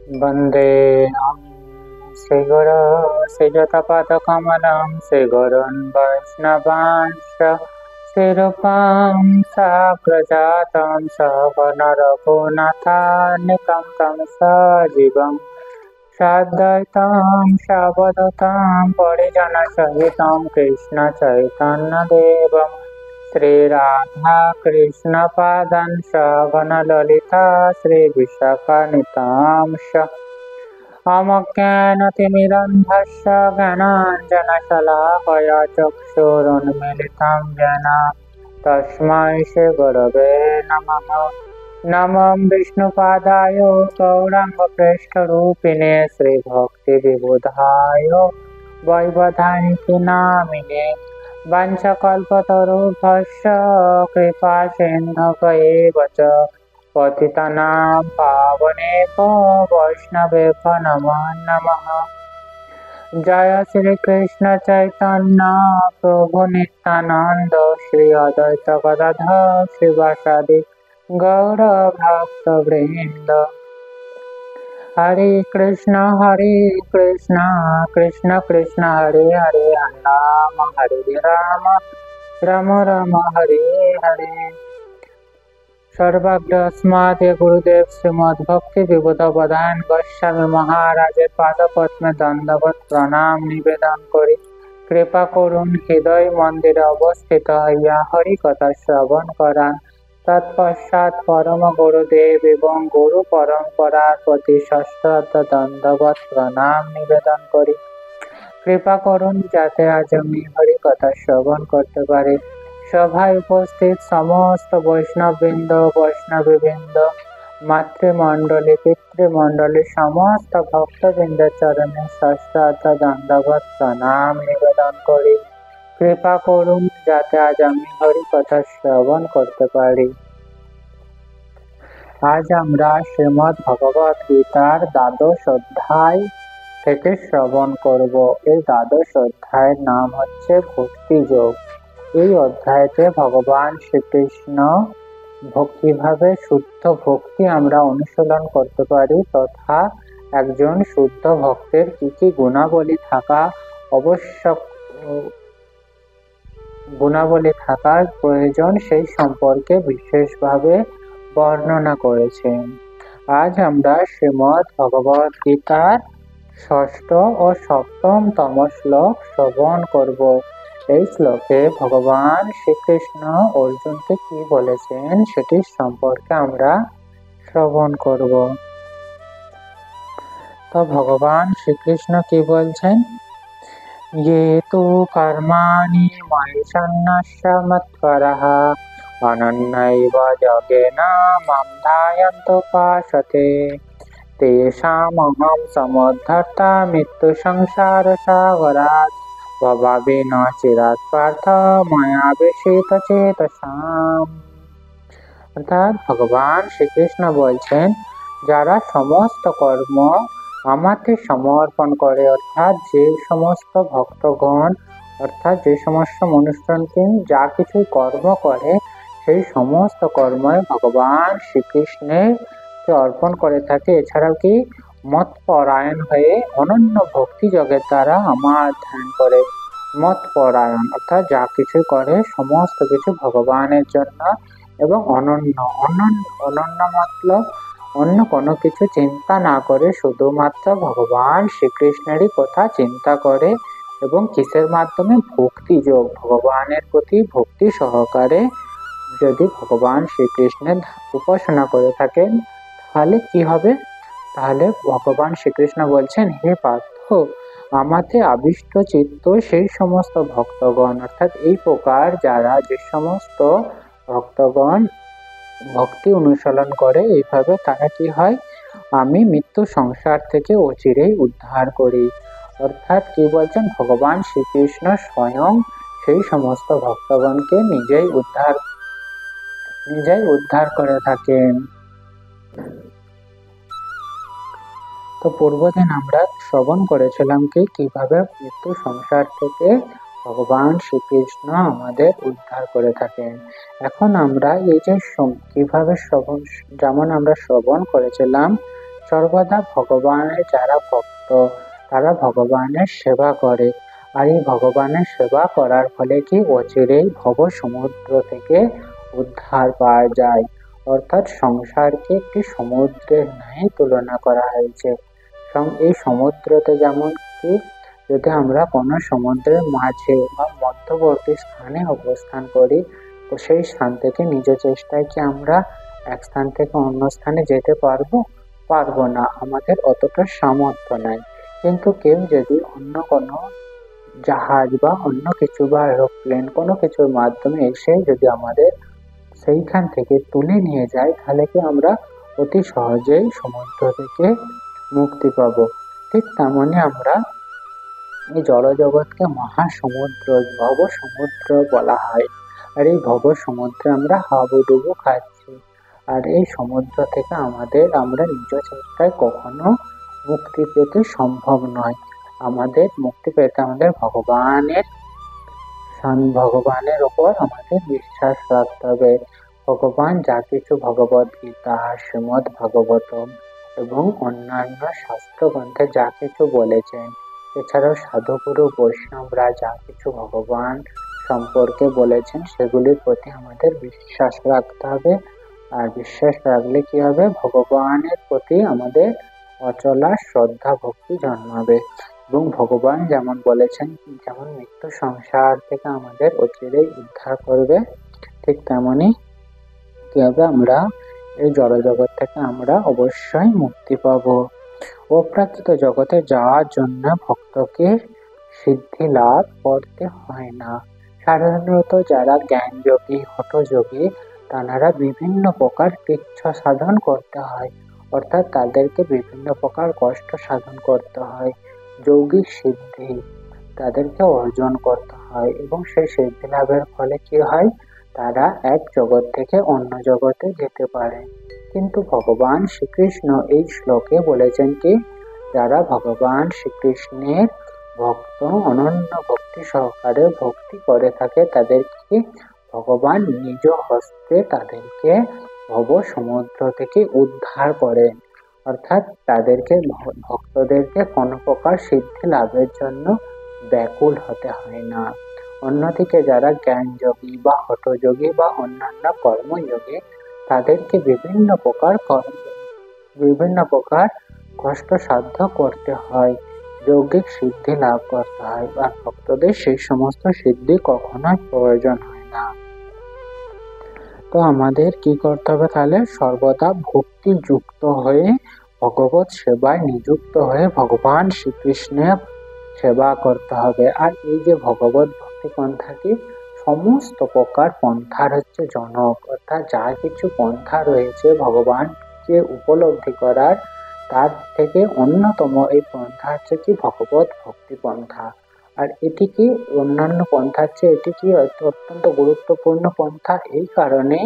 वन्देऽहं श्रीगुरो श्रीयुतपदकमलं श्रीगुरून् वैष्णवांश्च श्रीरूपां साग्रजातं सगणरघुनाथान्वितं तं सजीवं साद्वैतं सावधूतं परिजनसहितं कृष्णचैतन्यदेवं श्रीराधा कृष्णपादान् सगणललिता श्रीविशाखान्वितांश्च अमज्ञानतिमिरन्धस्य ज्ञानाञ्जनशलाकया चक्षुरुन्मीलितं येन तस्मै श्रीगुरवे नमः। नमो विष्णुपादाय गौराङ्गप्रेष्ठरूपिणे श्रीभक्तिविबुधाय वैवधानिकि नामिने वाञ्छकल्पतरुभ्यश्च कृपासिन्धुभ्येव च पतितानां पावनेभ्यो वैष्णवेभ्यो नमो नमः। जय श्री कृष्ण चैतन्य प्रभु नित्यानंद श्री अद्वैत गदाधर श्रीवासादि गौर भक्तवृंद। हरे कृष्ण कृष्ण कृष्ण हरे हरे हरे राम राम राम हरे हरे। सर्वज्ञ गुरुदेव श्रीमद् भक्ति विबुध बदान गोस्वामी महाराजेर पादपद्मे दंडवत प्रणाम निवेदन करी कृपा करुन हृदय मंदिरे अवस्थित हইয়া हरि कथा श्रवण करान। तत्पश्चात परम गुरुदेव एवं गुरु परम्परार प्रति सश्रद्ध दंडवत प्रणाम निवेदन करी कृपा करुन जाते आज आमि हरि कथा श्रवण करते पारी। सभाय उपस्थित समस्त वैष्णवबृंद वैष्णवीबृंद मातृमंडली पितृमंडली समस्त भक्तबृंदेर चरणे सश्रद्ध दंडवत प्रणाम निवेदन करी कृपा करुन जाते आज आमि हरि कथा श्रवण करते पारी। आज आमरा श्रीमद् भगवत गीतार द्वादश अध्याय থেকে শ্রবণ করব। এই দ্বাদশ অধ্যায়ের নাম হচ্ছে ভক্তি যোগ। এই অধ্যায়তে ভগবান শ্রীকৃষ্ণ কিভাবে শুদ্ধ ভক্তি আমরা অনুশীলন করতে পারি তথা একজন শুদ্ধ ভক্তের কি কি গুণাবলী থাকা আবশ্যক গুণাবলী থাকার প্রয়োজন সেই সম্পর্কে বিশেষভাবে বর্ণনা করেছেন। আজ আমরা শ্রীমদ্ ভগবত গীতার ষষ্ঠ ও সপ্তমতম শ্লোক শ্রবণ করব। এই শ্লোকে ভগবান শ্রীকৃষ্ণ অর্জুনকে কি বলেছেন সেটি সম্পর্কে আমরা শ্রবণ করব। তো ভগবান শ্রীকৃষ্ণ কি বলছেন? ये तु कर्माणि मयि सन्न्यस्य मत्परः अनन्यैव योगेन मां ध्यायन्तुपासते तेषामहं समुद्धर्ता मृत्युसंसारसागरात् भवामि न चिरात् पार्थ मया विषितचेतसाम्। অর্থাৎ ভগবান শ্রীকৃষ্ণ বলছেন যারা সমস্ত কর্ম আমাকে সমর্পণ করে অর্থাৎ যে সমস্ত ভক্তগণ অর্থাৎ যে সমস্ত মনুষ্যকে যা কিছু কর্ম করে সেই সমস্ত কর্মই ভগবান শ্রীকৃষ্ণের অর্পণ করে থাকে। এছাড়াও কি মত পরায়ণ হয়ে অনন্য ভক্তি যোগের দ্বারা আমার ধ্যান করে। মত পরায়ণ অর্থাৎ যা কিছু করে সমস্ত কিছু ভগবানের জন্য এবং অনন্য অনন্য মতলব অন্য কোনো কিছু চিন্তা না করে শুধুমাত্র ভগবান শ্রীকৃষ্ণেরই কথা চিন্তা করে এবং কিসের মাধ্যমে ভক্তি যোগ ভগবানের প্রতি ভক্তি সহকারে যদি ভগবান শ্রীকৃষ্ণের উপাসনা করে থাকেন তাহলে কি হবে? তাহলে ভগবান শ্রীকৃষ্ণ বলছেন হে পার্থ আমাতে আবিষ্ট চিত্ত সেই সমস্ত ভক্তগণ অর্থাৎ এই প্রকার যারা যে সমস্ত ভক্তগণ ভক্তি অনুশীলন করে এইভাবে তারা কি হয় আমি মৃত্যু সংসার থেকে অচিরেই উদ্ধার করি। অর্থাৎ কি বলছেন ভগবান শ্রীকৃষ্ণ স্বয়ং সেই সমস্ত ভক্তগণকে নিজেই উদ্ধার করে থাকেন। তো পূর্বদিন আমরা শ্রবণ করেছিলাম কি কিভাবে মৃত্যু সংসার থেকে ভগবান শ্রীকৃষ্ণ আমাদের উদ্ধার করে থাকেন। এখন আমরা এই যে কিভাবে শ্রবণ যেমন আমরা শ্রবণ করেছিলাম সর্বদা ভগবানের যারা ভক্ত তারা ভগবানের সেবা করে, আর এই ভগবানের সেবা করার ফলে কি অচিরেই ভব সমুদ্র থেকে উদ্ধার পাওয়া যায়। অর্থাৎ সংসারকে একটি সমুদ্রের ন্যায় তুলনা করা হয়েছে। এই সমুদ্রতে যেমন কি যদি আমরা কোনো সমুদ্রের মাঝে বা মধ্যবর্তী স্থানে অবস্থান করি, তো সেই স্থান থেকে নিজ চেষ্টায় কি আমরা এক স্থান থেকে অন্য স্থানে যেতে পারবো না, আমাদের অতটা সামর্থ্য নাই। কিন্তু কেউ যদি অন্য কোনো জাহাজ বা অন্য কিছু বা এরোপ্লেন কোনো কিছুর মাধ্যমে এসে যদি আমাদের সেইখান থেকে তুলে নিয়ে যায়, তাহলে কি আমরা অতি সহজেই সমুদ্র থেকে মুক্তি পাবো। ঠিক তেমনি আমরা এই জড়জগৎকে মহাসমুদ্র ভব সমুদ্র বলা হয়। আর এই ভব সমুদ্রে আমরা হাবুডুবু খাচ্ছি। আর এই সমুদ্র থেকে আমরা নিজ চেষ্টায় কখনো মুক্তি পেতে সম্ভব নয়। আমাদের মুক্তি পেতে আমাদের ভগবানের ওপর আমাদের বিশ্বাস রাখতে হবে। ভগবান যা কিছু ভগবদ গীতা, শ্রীমদ্ ভাগবতম এবং অন্যান্য শাস্ত্রগ্রন্থে যা কিছু বলেছেন, এছাড়াও সাধুগুরু বৈষ্ণবরা যা কিছু ভগবান সম্পর্কে বলেছেন, সেগুলির প্রতি আমাদের বিশ্বাস রাখতে হবে। আর বিশ্বাস রাখলে কি হবে, ভগবানের প্রতি আমাদের অচলা শ্রদ্ধা ভক্তি জন্মাবে। এবং ভগবান যেমন বলেছেন, যেমন মৃত্যু সংসার থেকে আমাদের অচিরেই উদ্ধার করবে, ঠিক তেমনি কি হবে, আমরা এই জড়জগৎ থেকে আমরা অবশ্যই মুক্তি পাবো। অপ্রাকৃত জগতে যাওয়ার জন্য ভক্তকে সিদ্ধি লাভ করতে হয় না। সাধারণত যারা জ্ঞানযোগী, হঠযোগী, তারা বিভিন্ন প্রকার কৃচ্ছ সাধন করতে হয়, অর্থাৎ তাদেরকে বিভিন্ন প্রকার কষ্ট সাধন করতে হয়। যৌগিক সিদ্ধি তাদেরকে অর্জন করতে হয় এবং সেই সিদ্ধি লাভের ফলে কি হয়, তারা এক জগৎ থেকে অন্য জগতে যেতে পারে। কিন্তু ভগবান শ্রীকৃষ্ণ এই শ্লোকে বলেছেন কি, যারা ভগবান শ্রীকৃষ্ণের ভক্ত অনন্য ভক্তি সহকারে ভক্তি করে থাকে, তাদেরকে ভগবান নিজ হস্তে তাদেরকে ভব সমুদ্র থেকে উদ্ধার করেন। অর্থাৎ তাদেরকে ভক্তদেরকে কোনো প্রকার সিদ্ধি লাভের জন্য ব্যাকুল হতে হয় না। অন্যদিকে যারা জ্ঞানযোগী বা হঠযোগী বা অন্যান্য কর্মযোগী, তাদেরকে বিভিন্ন প্রকার কষ্ট সাধ্য করতে হয়, যৌগিক সিদ্ধি লাভ করতে হয়, আর ভক্তদের সেই সমস্ত সিদ্ধি কখনোই প্রয়োজন হয় না। তো আমাদের কি করতে হবে তাহলে, সর্বদা ভক্তি যুক্ত হয়ে ভগবত সেবায় নিযুক্ত হয়ে ভগবান শ্রীকৃষ্ণের সেবা করতে হবে। আর এই যে ভগবত ভক্তি পন্থাটি সমস্ত প্রকার পন্থার হচ্ছে জনক, অর্থাৎ যা কিছু পন্থা রয়েছে ভগবানকে উপলব্ধি করার, তার থেকে অন্যতম এই পন্থা হচ্ছে কি ভগবত ভক্তি পন্থা। আর এটি কি অন্যান্য পন্থার চেয়ে এটি কি অত্যন্ত গুরুত্বপূর্ণ পন্থা, এই কারণে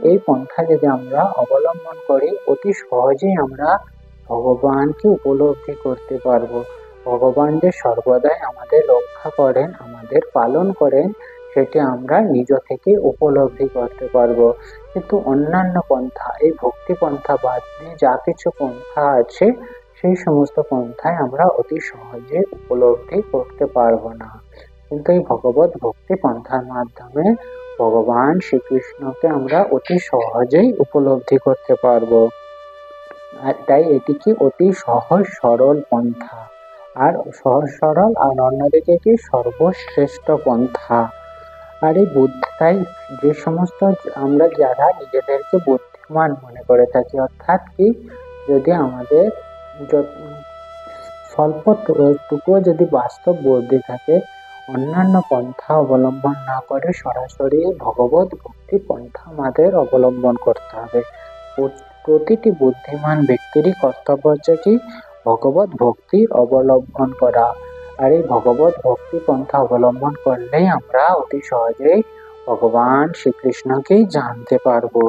এই পন্থা যদি আমরা অবলম্বন করি, অতি সহজেই আমরা ভগবানকে উপলব্ধি করতে পারবো। ভগবান যে সর্বদাই আমাদের রক্ষা করেন, আমাদের পালন করেন, সেটি আমরা নিজ থেকে উপলব্ধি করতে পারবো। কিন্তু অন্যান্য পন্থা, এই ভক্তি পন্থা বাদ দিয়ে যা কিছু পন্থা আছে, সেই সমস্ত পন্থায় আমরা অতি সহজে উপলব্ধি করতে পারবো না। কিন্তু এই ভগবত ভক্তি পন্থার মাধ্যমে ভগবান শ্রীকৃষ্ণকে আমরা অতি সহজেই উপলব্ধি করতে পারবো। আর তাই এটি কি অতি সহজ সরল পন্থা, আর সহজ সরল, আর অন্যদিকে কি সর্বশ্রেষ্ঠ পন্থা। আর এই তাই যে সমস্ত আমরা যারা নিজেদেরকে বুদ্ধিমান মনে করে থাকি, অর্থাৎ কি যদি আমাদের স্বল্পটুকুও যদি বাস্তব বুদ্ধি থাকে, অন্যান্য পন্থা অবলম্বন না করে সরাসরি ভগবত ভক্তি পন্থা আমাদের অবলম্বন করতে হবে। প্রতিটি বুদ্ধিমান ব্যক্তিরই কর্তব্য হচ্ছে কি ভগবত ভক্তির অবলম্বন করা। আর এই ভগবত ভক্তি পন্থা অবলম্বন করলেই আমরা অতি সহজেই ভগবান শ্রীকৃষ্ণকেই জানতে পারবো।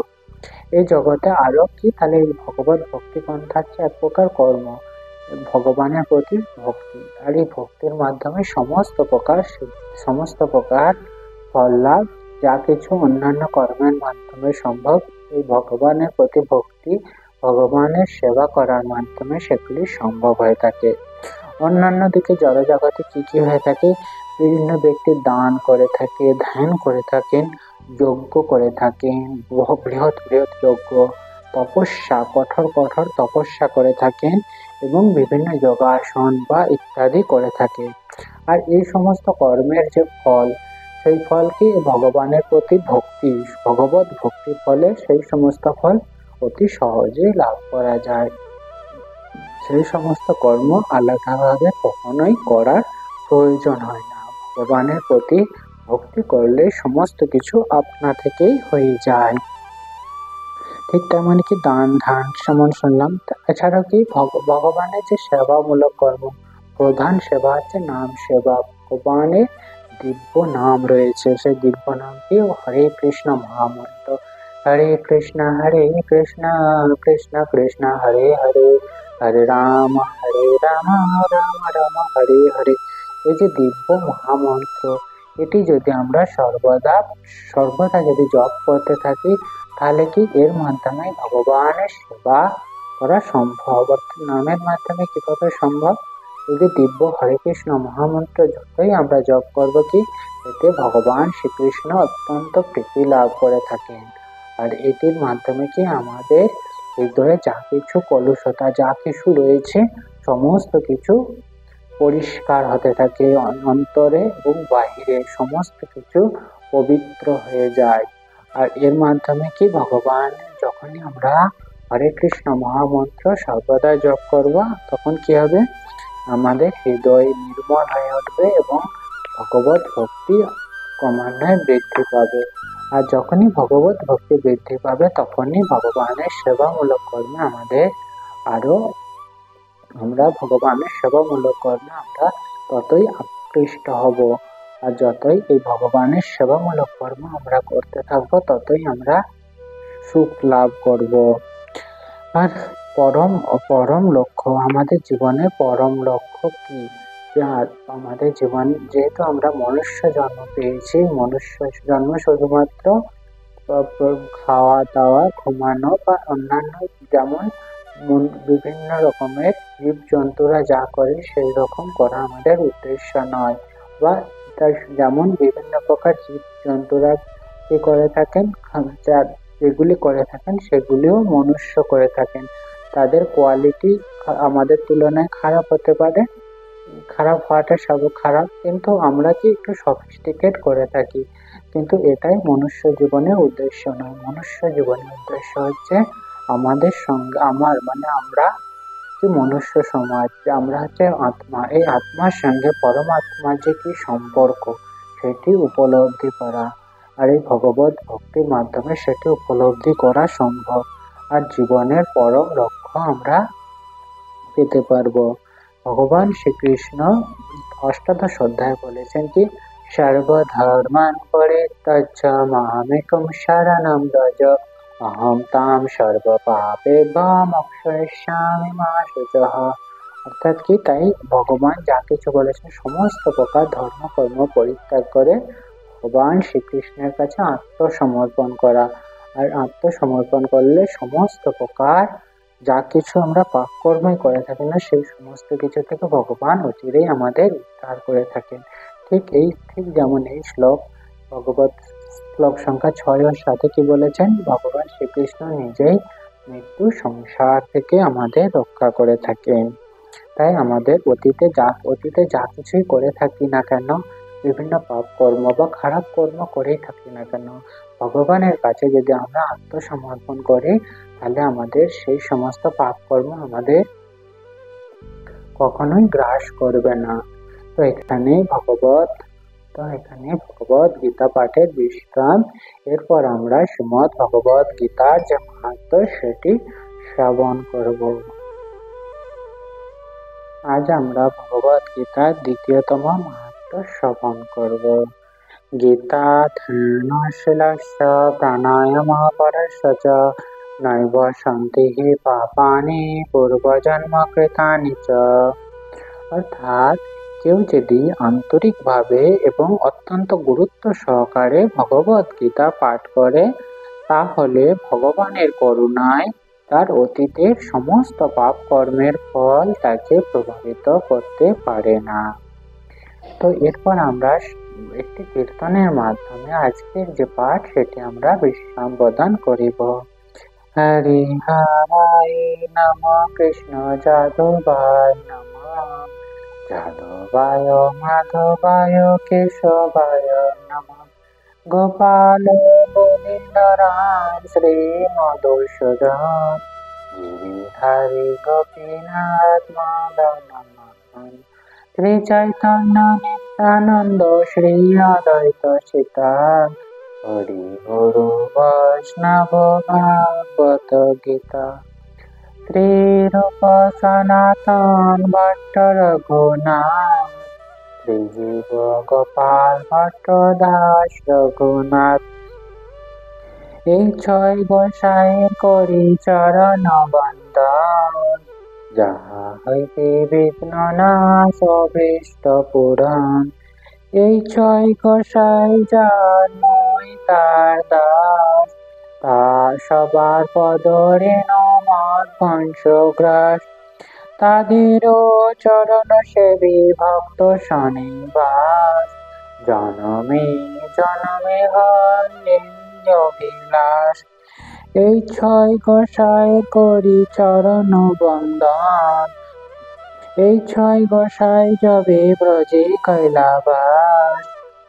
এই জগতে আরো কি, তাহলে এই ভগবত ভক্তি পন্থা হচ্ছে এক প্রকার কর্ম, ভগবানের প্রতি ভক্তি। আর এই ভক্তির মাধ্যমে সমস্ত প্রকার ফল লাভ, যা কিছু অন্যান্য কর্মের মাধ্যমে সম্ভব, এই ভগবানের প্রতি ভক্তি ভগবানের সেবা করার মাধ্যমে সেগুলি সম্ভব হয়ে থাকে। অন্যান্য দিকে জড়জগতে কি কি হয়ে থাকে, বিভিন্ন ব্যক্তি দান করে থাকে, ধ্যান করে থাকেন, যজ্ঞ করে থাকেন, বৃহৎ বৃহৎ যজ্ঞ, তপস্যা, কঠোর কঠোর তপস্যা করে থাকেন এবং বিভিন্ন যোগাসন বা ইত্যাদি করে থাকে। আর এই সমস্ত কর্মের যে ফল, সেই ফল কি ভগবানের প্রতি ভক্তি, ভগবত ভক্তির ফলে সেই সমস্ত ফল অতি সহজে লাভ করা যায়। সেই সমস্ত কর্ম আলাদাভাবে কখনোই করার প্রয়োজন হয় না। ভগবানের প্রতি ভক্তি করলে সমস্ত কিছু আপনা থেকেই হয়ে যায়। ঠিক তেমন কি দান ধ্যান যেমন শুনলাম, এছাড়াও কি ভগবানের যে সেবামূলক কর্ম, প্রধান সেবা হচ্ছে নাম সেবা। ভগবানের দিব্য নাম রয়েছে, সেই দিব্য নাম কি হরে কৃষ্ণ মহামন্ত্র। হরে কৃষ্ণ কৃষ্ণ কৃষ্ণ হরে হরে, হরে রাম রাম রাম হরে হরে। এই যে দিব্য মহামন্ত্র, এটি যদি আমরা সর্বদা যদি জপ করতে থাকি, তাহলে কি এর মাধ্যমে ভগবানের সেবা করা সম্ভব। নামের মাধ্যমে কিভাবে সম্ভব, যদি দিব্য হরে কৃষ্ণ মহামন্ত্র যতই আমরা জপ করব কি, এতে ভগবান শ্রীকৃষ্ণ অত্যন্ত প্রীতি লাভ করে থাকেন। আর এটির মাধ্যমে কি আমাদের হৃদয়ে যা কিছু কলুষতা, যা কিছু রয়েছে, সমস্ত কিছু পরিষ্কার হতে থাকে, অন্তরে এবং বাহিরে সমস্ত কিছু পবিত্র হয়ে যায়। আর এর মাধ্যমে কি ভগবান, যখনই আমরা হরে কৃষ্ণ মহামন্ত্র সর্বদা জপ করব, তখন কি হবে, আমাদের হৃদয় নির্মল হয়ে উঠবে এবং ভগবত ভক্তি ক্রমান্বয়ে বৃদ্ধি পাবে। আর যখনই ভগবত ভক্তি বৃদ্ধি পাবে, তখনই ভগবানের সেবামূলক কর্মে আমরা ভগবানের সেবামূলক কর্মে আমরা ততই আকৃষ্ট হব। আর যতই এই ভগবানের সেবামূলক কর্ম আমরা করতে থাকবো, ততই আমরা সুখ লাভ করব। আর পরম লক্ষ্য, আমাদের জীবনের পরম লক্ষ্য কি, আমাদের জীবন, যেহেতু আমরা মনুষ্য জন্ম পেয়েছি, মনুষ্য জন্ম শুধুমাত্র খাওয়া দাওয়া, ঘুমানো বা অন্যান্য যেমন বিভিন্ন রকমের জীব জন্তুরা যা করে সেই রকম করা আমাদের উদ্দেশ্য নয়। বা যেমন বিভিন্ন প্রকার জীব জন্তুরা কি করে থাকেন, যেগুলি করে থাকেন সেগুলিও মনুষ্য করে থাকেন। তাদের কোয়ালিটি আমাদের তুলনায় খারাপ হতে পারে, খারাপ হওয়াটা সব খারাপ, কিন্তু আমরা কি একটু সফিস্টিকেট করে থাকি। কিন্তু এটাই মনুষ্য জীবনের উদ্দেশ্য নয়। মনুষ্য জীবনের উদ্দেশ্য হচ্ছে আমাদের সঙ্গে আমরা যে মনুষ্য সমাজ, আমরা হচ্ছে আত্মা, এই আত্মার সঙ্গে পরমাত্মার যে কি সম্পর্ক, সেটি উপলব্ধি করা। আর এই ভগবত ভক্তির মাধ্যমে সেটি উপলব্ধি করা সম্ভব। আর জীবনের পরম লক্ষ্য আমরা পেতে পারবো। ভগবান শ্রীকৃষ্ণ অষ্টাদশ অধ্যায় বলেছেন কি, সর্বধর্মান পরিত্যজ্য মামেকং শরণং ব্রজ, অহং তাং সর্বপাপেভ্যো মোক্ষয়িষ্যামি মা শুচঃ। অর্থাৎ কি, তাই ভগবান যা কিছু বলেছেন সমস্ত প্রকার ধর্ম কর্ম পরিত্যাগ করে ভগবান শ্রীকৃষ্ণের কাছে আত্মসমর্পণ করা। আর আত্মসমর্পণ করলে সমস্ত প্রকার যা কিছু আমরা পাপ কর্মই করে থাকি না, সেই সমস্ত কিছু থেকে ভগবান অচিরেই আমাদের উদ্ধার করে থাকেন। ঠিক যেমন এই ভগবত শ্লোক সংখ্যা 6 ও 7 কি বলেছেন, ভগবান শ্রীকৃষ্ণ নিজেই মৃত্যু সংসার থেকে আমাদের রক্ষা করে থাকেন। তাই আমাদের অতীতে যা কিছুই করে থাকি না কেন, বিভিন্ন পাপ কর্ম বা খারাপ কর্ম করেই থাকি না কেন, ভগবানের কাছে যদি আমরা আত্মসমর্পণ করি, তাহলে আমাদের সেই সমস্ত পাপ কর্ম আমাদের কখনোই গ্রাস করবে না। তো এখানে ভগবত গীতা পাঠের বিশ্রাম। এরপর আমরা শ্রীমদ ভগবত গীতার যে মাহাত্ম্য সেটি শ্রবণ করব। আজ আমরা ভগবত গীতার দ্বিতীয়তম মাহাত্ম্য শ্রবণ করব। গীতা ধ্যানশীলস্য প্রাণায়ামপরস্য চ নৈব সন্তি পাপানি পূর্বজন্ম কৃতানি চ। অর্থাৎ কেউ যদি আন্তরিকভাবে এবং অত্যন্ত গুরুত্ব সহকারে ভগবত গীতা পাঠ করে, তাহলে ভগবানের করুণায় তার অতীতের সমস্ত পাপ কর্মের ফল তাকে প্রভাবিত করতে পারে না। তো এরপর আমরা একটি কীর্তনের মাধ্যমে আজকের যে পাঠ সেটি আমরা বিশ্রাম প্রদান করিব। হরি হরায় নম কৃষ্ণ যাদবায় নম যাদবায় মাধবায় কেশবায় নম গোপাল গোবিন্দরাম শ্রী মধুসূদন গিরিধারী গোপীনাথ মাধব শ্রী চৈতন্য নিত্যানন্দ শ্রী অদ্বৈত সীতা হরি গুরু বৈষ্ণব ভাগবত গীতা শ্রী রূপ সনাতন ভট্ট রঘুনাথ শ্রী জীব গোপাল ভট্ট দাস রঘুনাথ এই ছয় গোসাইয়ের করি চরণ বন্দন যাহা হইতে বিঘ্ন নাশ অভীষ্ট পূরণ। এই ছয় গোসাই যার মই তার দাস তার সবার পদরে নমঃ পঞ্চগ্রাস তাদেরও চরণ সেবী ভক্ত শনিবাস জনমে জনমে হয় অভিলাষ। এই ছয় গোসাই করি চরণ বন্দন এই ছয় গোসাই যবে ব্রজে কৈলাবাস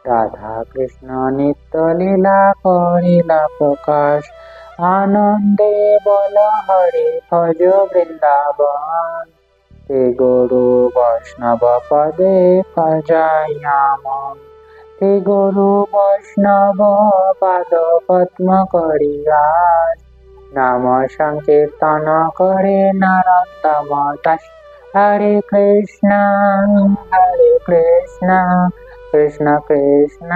রাধা কৃষ্ণ নিত্য লীলা করিলা প্রকাশ আনন্দে বল হরি ভজ বৃন্দাবন তে গুরু বৈষ্ণব পদে ভজায়ামন তে গুরু বৈষ্ণব পাদ পদ্ম করিয়াস নাম সংকীর্তন করে নরোত্তম দাস। হরে কৃষ্ণ কৃষ্ণ কৃষ্ণ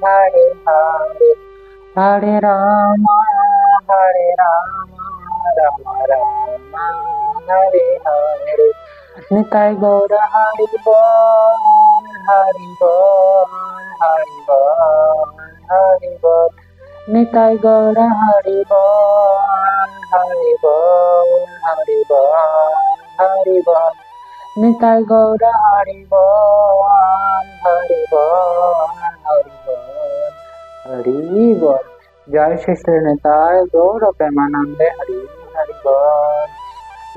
হরে হরে হরে রাম রাম রাম হরে হরে নিতাই গৌর হরি বল হরি বল হরি বল হরি বল নিতাই গৌর হরি বল হরি বল হরি বল হরি বল নিতাই গৌর হরি বল হরি বল হরি বল হরি বল। জয় শ্রী শ্রী নিতাই গৌর প্রেমানন্দে হরি হরি বল।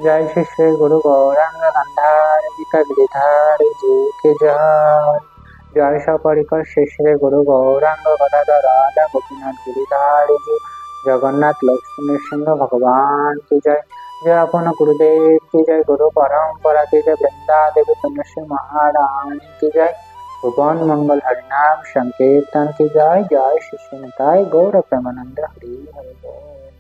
জয় শ্রী শ্রী গুরু গৌরাঙ্গ গন্ধার গিরিধার जी के जय। জয় সপরিকর শ্রী শ্রী গুরু গৌরাঙ্গ গদাধর রাধা গোপীনাথ গিরিধার जी जगन्नाथ लक्ष्मी नृसिंह भगवान की जय। जय अपन गुरुदेव की जय। गुरु परम्परा की जय। वृंदा देवी पुण्यश्री महारानी की जय। भुवन मंगल हरिनाम संकीर्तन की जय। जय श्री श्री निताई गौर प्रेमानंद हरि हरि बोल।